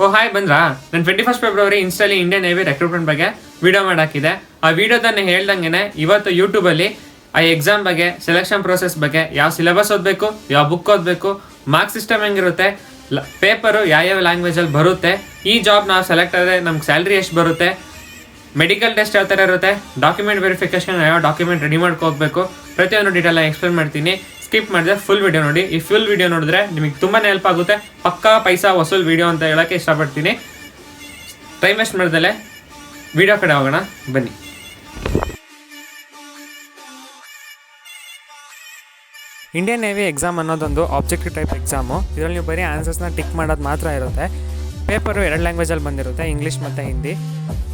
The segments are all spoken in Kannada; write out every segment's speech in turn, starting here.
ಓ ಹಾಯ್ ಬಂದ್ರಾ? ನಾನು 21 ಫೆಬ್ರವರಿ ಇನ್ಸ್ಟಾಲಿ ಇಂಡಿಯನ್ ನೇವಿ ರೆಕ್ರೂಟ್ಮೆಂಟ್ ಬಗ್ಗೆ ವಿಡಿಯೋ ಮಾಡಾಕಿದೆ. ಆ ವಿಡಿಯೋದನ್ನ ಹೇಳ್ದಂಗೆ ಇವತ್ತು ಯೂಟ್ಯೂಬಲ್ಲಿ ಆ ಎಕ್ಸಾಮ್ ಬಗ್ಗೆ, ಸೆಲೆಕ್ಷನ್ ಪ್ರೋಸೆಸ್ ಬಗ್ಗೆ, ಯಾವ ಸಿಲೆಬಸ್ ಓದಬೇಕು, ಯಾವ ಬುಕ್ ಓದಬೇಕು, ಮಾರ್ಕ್ಸ್ ಸಿಸ್ಟಮ್ ಹೆಂಗಿರುತ್ತೆ, ಪೇಪರು ಯಾವ ಲ್ಯಾಂಗ್ವೇಜಲ್ಲಿ ಬರುತ್ತೆ, ಈ ಜಾಬ್ ನಾವು ಸೆಲೆಕ್ಟ್ ಆದರೆ ನಮ್ಗೆ ಸ್ಯಾಲ್ರಿ ಎಷ್ಟು ಬರುತ್ತೆ, ಮೆಡಿಕಲ್ ಟೆಸ್ಟ್ ಯಾವ ಥರ ಇರುತ್ತೆ, ಡಾಕ್ಯುಮೆಂಟ್ ವೆರಿಫಿಕೇಶನ್ ಯಾವ ಡಾಕ್ಯುಮೆಂಟ್ ರೆಡಿ ಮಾಡ್ಕೋಬೇಕು, ಪ್ರತಿಯೊಂದು ಡೀಟೇಲ್ ಎಕ್ಸ್ಪ್ಲೇನ್ ಮಾಡ್ತೀನಿ. ಸ್ಕಿಪ್ ಮಾಡಿದ್ರೆ ಫುಲ್ ವಿಡಿಯೋ ನೋಡಿ. ಈ ಫುಲ್ ವಿಡಿಯೋ ನೋಡಿದ್ರೆ ನಿಮಗೆ ತುಂಬಾ ಹೆಲ್ಪ್ ಆಗುತ್ತೆ. ಪಕ್ಕಾ ಪೈಸಾ ವಸೂಲ್ ವಿಡಿಯೋ ಅಂತ ಹೇಳೋಕ್ಕೆ ಇಷ್ಟಪಡ್ತೀನಿ. ಟೈಮ್ ವೇಸ್ಟ್ ಮಾಡ್ದಲೆ ವಿಡಿಯೋ ಕಡೆ ಹೋಗೋಣ ಬನ್ನಿ. ಇಂಡಿಯನ್ ನೇವಿ ಎಕ್ಸಾಮ್ ಅನ್ನೋದೊಂದು ಆಬ್ಜೆಕ್ಟಿವ್ ಟೈಪ್ ಎಕ್ಸಾಮು. ಇದರಲ್ಲಿ ನೀವು ಬರೀ ಆನ್ಸರ್ಸ್ನ ಟಿಕ್ ಮಾಡೋದು ಮಾತ್ರ ಇರುತ್ತೆ. ಪೇಪರು 2 ಲ್ಯಾಂಗ್ವೇಜಲ್ಲಿ ಬಂದಿರುತ್ತೆ, ಇಂಗ್ಲೀಷ್ ಮತ್ತು ಹಿಂದಿ.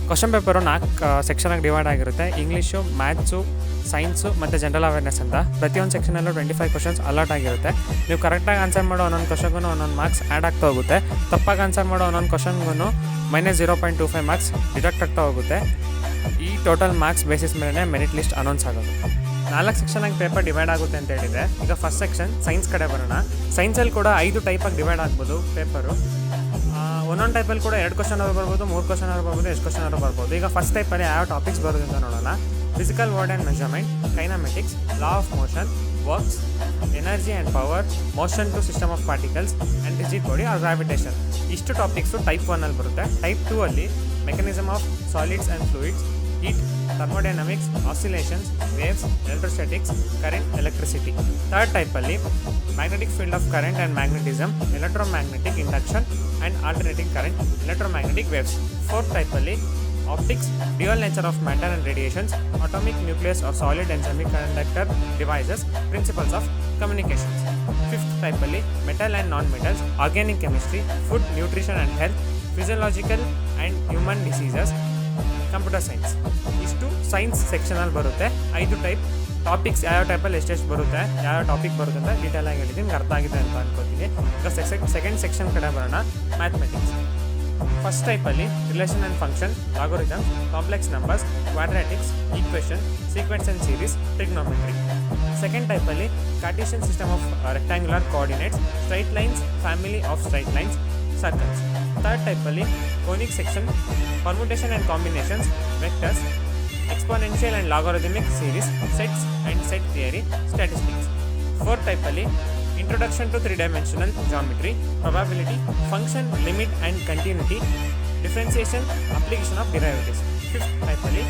ಕ್ವಶನ್ ಪೇಪರು 4 ಸೆಕ್ಷನಾಗಿ ಡಿವೈಡ್ ಆಗಿರುತ್ತೆ. ಇಂಗ್ಲೀಷು, ಮ್ಯಾಥ್ಸು, ಸೈನ್ಸು ಮತ್ತು ಜನರಲ್ ಅವೇರ್ನೆಸ್ ಅಂತ. ಪ್ರತಿಯೊಂದು ಸೆಕ್ಷನಲ್ಲೂ 25 ಕ್ವಶನ್ಸ್ ಅಲಾಟ್ ಆಗಿರುತ್ತೆ. ನೀವು ಕರೆಕ್ಟಾಗಿ ಆನ್ಸರ್ ಮಾಡೋ ಒಂದೊಂದು ಕ್ವಶನ್ಗೂ ಒಂದೊಂದು ಮಾರ್ಕ್ಸ್ ಆ್ಯಡ್ ಆಗ್ತಾ ಹೋಗುತ್ತೆ. ತಪ್ಪಾಗಿ ಆನ್ಸರ್ ಮಾಡೋ ಒಂದೊಂದು ಕ್ವಶನ್ಗೂ -0.25 ಮಾರ್ಕ್ಸ್ ಡಿಡಕ್ಟ್ ಆಗ್ತಾ ಹೋಗುತ್ತೆ. ಈ ಟೋಟಲ್ ಮಾರ್ಕ್ಸ್ ಬೇಸಿಸ್ ಮೇಲೆ ಮೆರಿಟ್ ಲಿಸ್ಟ್ ಅನೌನ್ಸ್ ಆಗೋದು. 4 ಸೆಕ್ಷನಾಗಿ ಪೇಪರ್ ಡಿವೈಡ್ ಆಗುತ್ತೆ ಅಂತ ಹೇಳಿದೆ. ಈಗ ಫಸ್ಟ್ ಸೆಕ್ಷನ್ ಸೈನ್ಸ್ ಕಡೆ ಬರೋಣ. ಸೈನ್ಸಲ್ಲಿ ಕೂಡ 5 ಟೈಪಾಗಿ ಡಿವೈಡ್ ಆಗ್ಬೋದು ಪೇಪರು. ಒಂದೊಂದು ಟೈಪಲ್ಲಿ ಕೂಡ 2 ಕ್ವಶನ್ ಅವರು ಬರ್ಬೋದು, 3 ಕ್ವಶನ್ ಅವರು ಬರ್ಬೋದು, ಎಷ್ಟು ಕ್ವಶನ್ ಅವರು ಬರ್ಬೋದು. ಈಗ ಫಸ್ಟ್ ಟೈಪಲ್ಲಿ ಯಾವ ಟಾಪಿಕ್ಸ್ ಬರೋದು ಅಂತ ನೋಡೋಣ. Physical world and measurement, kinematics, law of motion, works, energy and power, motion to system of particles and rigid body or gravitation. ಇಷ್ಟು ಟಾಪಿಕ್ಸು ಟೈಪ್ 1ಅಲ್ಲಿ ಬರುತ್ತೆ. ಟೈಪ್ 2 ಅಲ್ಲಿ mechanism of solids and fluids, heat, thermodynamics, oscillations, waves, electrostatics, current, electricity. Third type alli magnetic field of current and magnetism, electromagnetic induction and alternating current, electromagnetic waves. Fourth type alli optics, dual nature of matter and radiations, atomic nucleus of solid and semiconductor devices, principles of communications. Fifth type alli metal and non-metals, organic chemistry, food, nutrition and health, physiological and human diseases, computer science. ಇಷ್ಟು ಸೈನ್ಸ್ ಸೆಕ್ಷನಲ್ಲಿ ಬರುತ್ತೆ. 5 ಟೈಪ್ ಟಾಪಿಕ್ಸ್ ಯಾವ ಟೈಪಲ್ಲಿ ಎಷ್ಟೆಷ್ಟು ಬರುತ್ತೆ, ಯಾವ ಟಾಪಿಕ್ ಬರುತ್ತೆ ಅಂತ ಡೀಟೇಲಾಗಿ ಹೇಳಿದ್ದೀನಿ. ನಿಮ್ಗೆ ಅರ್ಥ ಆಗಿದೆ ಅಂತ ಅನ್ಕೋತೀನಿ. ಈಗ ಸೆಕೆಂಡ್ ಸೆಕ್ಷನ್ ಕಡೆ ಬರೋಣ. ಮ್ಯಾಥಮೆಟಿಕ್ಸ್. ಫಸ್ಟ್ ಟೈಪಲ್ಲಿ relation and function, logarithms, complex numbers, quadratics, equation, sequence and series, trigonometry. Second ಟೈಪಲ್ಲಿ Cartesian system of rectangular coordinates, straight lines, family of straight lines, circles. Third ಟೈಪಲ್ಲಿ conic section, permutation and combinations, vectors, exponential and logarithmic series, sets and set theory, statistics. Fourth type alli introduction to 3-dimensional geometry, probability, function, limit and continuity, differentiation, application of derivatives. Fifth type alli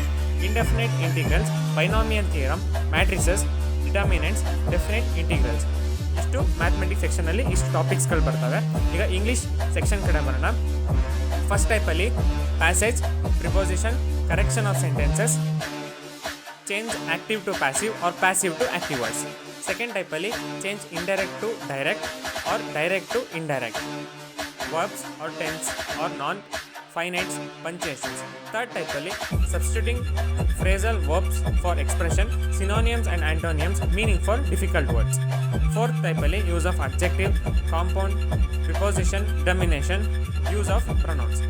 indefinite integrals, binomial theorem, matrices, determinants, definite integrals. ಇಷ್ಟು ಮ್ಯಾಥಮೆಟಿಕ್ಸ್ ಸೆಕ್ಷನಲ್ಲಿ ಇಷ್ಟು ಟಾಪಿಕ್ಸ್ಗಳು ಬರ್ತವೆ. ಈಗ ಇಂಗ್ಲೀಷ್ ಸೆಕ್ಷನ್ ಕಡೆ ಬರೋಣ. ಫಸ್ಟ್ ಟೈಪಲ್ಲಿ passage, preposition, correction of sentences, change active to passive or passive to active voice. Second ಟೈಪಲ್ಲಿ change indirect to direct or direct to indirect, verbs or tense or non finites, punctuations. Third ಟೈಪಲ್ಲಿ substituting phrasal verbs for expression, synonyms and antonyms meaning for difficult words. Fourth ಟೈಪಲ್ಲಿ use of adjective, compound, preposition, domination, use of pronouns.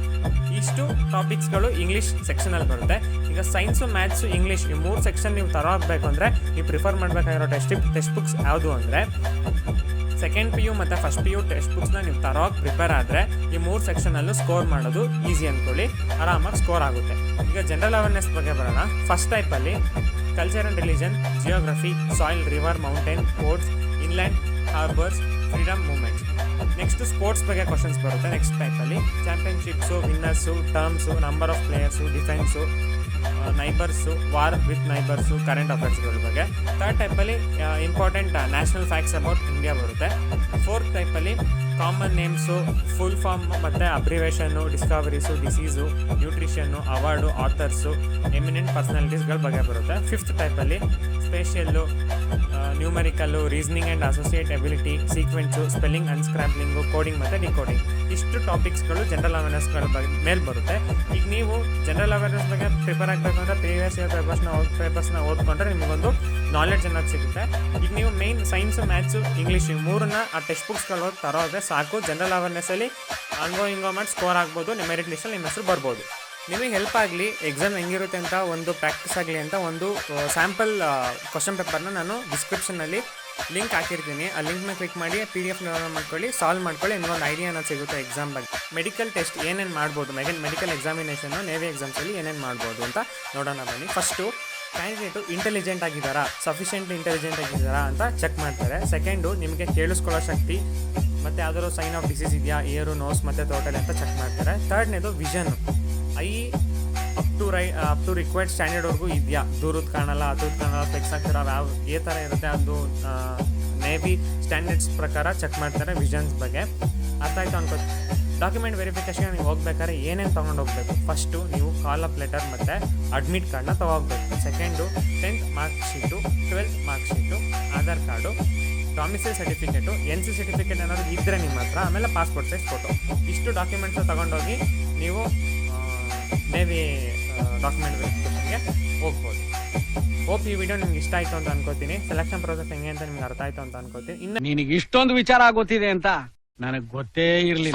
ಇಷ್ಟು ಟಾಪಿಕ್ಸ್ಗಳು ಇಂಗ್ಲೀಷ್ ಸೆಕ್ಷನಲ್ಲಿ ಬರುತ್ತೆ. ಈಗ ಸೈನ್ಸು, ಮ್ಯಾಥ್ಸು, ಇಂಗ್ಲೀಷ್ ಈ 3 ಸೆಕ್ಷನ್ ನೀವು ತರೋಬೇಕು ಅಂದರೆ ನೀವು ಪ್ರಿಫರ್ ಮಾಡಬೇಕಾಗಿರೋ ಟೆಕ್ಸ್ಟ್ ಬುಕ್ಸ್ ಯಾವುದು ಅಂದರೆ ಸೆಕೆಂಡ್ PU ಮತ್ತು ಫಸ್ಟ್ PU ಟೆಕ್ಸ್ಟ್ ಬುಕ್ಸ್ನ ನೀವು ತರೋಕೆ ಪ್ರಿಪೇರ್ ಆದರೆ ಈ 3 ಸೆಕ್ಷನಲ್ಲೂ ಸ್ಕೋರ್ ಮಾಡೋದು ಈಸಿ ಅಂದ್ಕೊಳ್ಳಿ, ಆರಾಮಾಗಿ ಸ್ಕೋರ್ ಆಗುತ್ತೆ. ಈಗ ಜನರಲ್ ಅವೇರ್ನೆಸ್ ಬಗ್ಗೆ ಬರೋಣ. ಫಸ್ಟ್ ಟೈಪಲ್ಲಿ culture and religion, geography, soil, river, mountain, ports, inland, harbours, freedom movements. Next sports ಬಗ್ಗೆ ಕ್ವಶನ್ಸ್ ಬರುತ್ತೆ. ನೆಕ್ಸ್ಟ್ ಟೈಪಲ್ಲಿ championships, winners, terms, number of players, defence, neighbours, war with neighbours, current ಅಫೇರ್ಸ್ಗಳ ಬಗ್ಗೆ. ಥರ್ಡ್ ಟೈಪಲ್ಲಿ important national facts about India ಬರುತ್ತೆ. ಫೋರ್ತ್ ಟೈಪಲ್ಲಿ ಕಾಮನ್ ನೇಮ್ಸು, ಫುಲ್ ಫಾರ್ಮ್ ಮತ್ತು abbreviation, discoveries, diseases, nutrition, award, authors, eminent ಪರ್ಸನಾಲಿಟೀಸ್ಗಳ ಬಗ್ಗೆ ಬರುತ್ತೆ. ಫಿಫ್ತ್ ಟೈಪಲ್ಲಿ spatial, numerical, reasoning and associate ability, sequence, spelling, ಅನ್ಸ್ಕ್ರಾಂಬ್ಲಿಂಗು, coding ಮತ್ತು ಡಿಕೋಡಿಂಗ್. ಇಷ್ಟು ಟಾಪಿಕ್ಸ್ಗಳು ಜನರಲ್ ಅವೇರ್ನೆಸ್ಗಳ ಬಗ್ಗೆ ಮೇಲೆ ಬರುತ್ತೆ. ಈಗ ನೀವು ಜನರಲ್ ಅವೇರ್ನೆಸ್ ಬಗ್ಗೆ ಪ್ರಿಪೇರ್ ಆಗಬೇಕು ಅಂದರೆ ಪ್ರೀವಿಯಸ್ ಇಯರ್ ಪೇಪರ್ಸ್ನ ಓದ್ಕೊಂಡ್ರೆ ನಿಮಗೊಂದು ನಾಲೆಡ್ಜ್ ಅನ್ನೋದು ಸಿಗುತ್ತೆ. ಈಗ ನೀವು ಮೇಯ್ನ್ ಸೈನ್ಸು, ಮ್ಯಾಥ್ಸು, ಇಂಗ್ಲೀಷ್ ಈ 3ನ್ನ ಆ ಟೆಕ್ಸ್ಟ್ ಬುಕ್ಸ್ಗಳು ತರೋದ್ರೆ ಸಾಕು. ಜನರಲ್ ಅವೇರ್ನೆಸ್ಸಲ್ಲಿ ಹಂಗೋ ಹಿಂಗೋ ಮಾಡಿ ಸ್ಕೋರ್ ಆಗ್ಬೋದು. ನಿಮ್ಮ ಮೆರಿಟ್ ಲಿಸ್ಟಲ್ಲಿ ನಿಮ್ಮ ಹೆಸರು ಬರ್ಬೋದು. ನಿಮಗೆ ಹೆಲ್ಪ್ ಆಗಲಿ, ಎಕ್ಸಾಮ್ ಹೆಂಗಿರುತ್ತೆ ಅಂತ ಒಂದು ಪ್ರಾಕ್ಟೀಸ್ ಆಗಲಿ ಅಂತ ಒಂದು ಸ್ಯಾಂಪಲ್ ಕ್ವಶನ್ ಪೇಪರ್ನ ನಾನು ಡಿಸ್ಕ್ರಿಪ್ಷನಲ್ಲಿ ಲಿಂಕ್ ಹಾಕಿರ್ತೀನಿ, ಆ ಲಿಂಕ್ ಮೇಲೆ ಕ್ಲಿಕ್ ಮಾಡಿ PDF ಡೌನ್ಲೋಡ್ ಮಾಡ್ಕೊಳ್ಳಿ, ಸಾಲ್ವ್ ಮಾಡ್ಕೊಳ್ಳಿ, ಇನ್ನೊಂದು ಐಡಿಯಾ ಅನ್ನೋದು ಸಿಗುತ್ತೆ ಎಕ್ಸಾಮ್ ಬಗ್ಗೆ. ಮೆಡಿಕಲ್ ಟೆಸ್ಟ್ ಏನೇನು ಮಾಡ್ಬೋದು, ಮೆಡಿಕಲ್ ಎಕ್ಸಾಮಿನೇಷನ್ನು ನೇವಿ ಎಕ್ಸಾಮ್ಸಲ್ಲಿ ಏನೇನು ಮಾಡ್ಬೋದು ಅಂತ ನೋಡೋಣ ಬನ್ನಿ. ಫಸ್ಟು ಕ್ಯಾಂಡಿಡೇಟು ಇಂಟೆಲಿಜೆಂಟ್ ಆಗಿದ್ದಾರಾ, ಸಫಿಷಿಯೆಂಟ್ಲಿ ಇಂಟೆಲಿಜೆಂಟ್ ಆಗಿದ್ದಾರಾ ಅಂತ ಚೆಕ್ ಮಾಡ್ತಾರೆ. ಸೆಕೆಂಡು ನಿಮಗೆ ಕೇಳಿಸ್ಕೊಳ್ಳೋ ಶಕ್ತಿ ಮತ್ತು ಯಾವ್ದಾದ್ರು ಸೈನ್ ಆಫ್ ಡಿಸೀಸ್ ಇದೆಯಾ, ಇಯರು, ನೋಸ್ ಮತ್ತು ಟೋಟಲ್ ಅಂತ ಚೆಕ್ ಮಾಡ್ತಾರೆ. ಥರ್ಡ್ನೇದು vision, eye up to required ಸ್ಟ್ಯಾಂಡರ್ಡ್ವರೆಗೂ ಇದೆಯಾ, ದೂರದ್ದು ಕಾಣಲ್ಲ, ಹತ್ತದ್ದು ಕಾಣಲ್ಲ, ಫಿಕ್ಸ್ ಆಗ್ತಿರೋ ಯಾವ ಏ ಥರ ಇರುತ್ತೆ ಅದು ನೇವಿ ಸ್ಟ್ಯಾಂಡರ್ಡ್ಸ್ ಪ್ರಕಾರ ಚೆಕ್ ಮಾಡ್ತಾರೆ ವಿಷನ್ಸ್ ಬಗ್ಗೆ. ಅರ್ಥ ಆಯಿತು ಅನ್ಕೋ. ಡಾಕ್ಯುಮೆಂಟ್ ವೆರಿಫಿಕೇಷನ್ ನೀವು ಹೋಗ್ಬೇಕಾದ್ರೆ ಏನೇನು ತೊಗೊಂಡು ಹೋಗ್ಬೇಕು, ಫಸ್ಟು ನೀವು ಕಾಲ್ ಅಪ್ ಲೆಟರ್ ಮತ್ತು ಅಡ್ಮಿಟ್ ಕಾರ್ಡ್ನ ತೊಗೋಬೇಕು. Second 10th mark sheet, 12th mark sheet, Aadhaar card, domicile certificate, NC certificate ಏನಾದರೂ ಇದ್ದರೆ ನಿಮ್ಮ ಹತ್ರ, ಆಮೇಲೆ ಪಾಸ್ಪೋರ್ಟ್ ಸೈಜ್ ಫೋಟೋ. ಇಷ್ಟು ಡಾಕ್ಯುಮೆಂಟ್ಸ್ ತೊಗೊಂಡೋಗಿ ನೀವು ನೇವಿ ಡಾಕ್ಯುಮೆಂಟ್ ವೆರಿಫಿಕೇಷನ್ಗೆ ಹೋಗ್ಬೋದು. ಹೋಪ್ ಈ ವಿಡಿಯೋ ನಿಮ್ಗೆ ಇಷ್ಟ ಆಯಿತು ಅಂತ ಅನ್ಕೋತೀನಿ. ಸೆಲೆಕ್ಷನ್ ಪ್ರೊಸೆಸ್ ಹೆಂಗೆ ಅಂತ ನಿಮ್ಗೆ ಅರ್ಥ ಆಯಿತು ಅಂತ ಅನ್ಕೋತೀನಿ. ಇನ್ನು ನಿನಗೆ ಇಷ್ಟೊಂದು ವಿಚಾರ ಆಗೋತಿದೆ ಅಂತ ನನಗೆ ಗೊತ್ತೇ ಇರಲಿಲ್ಲ.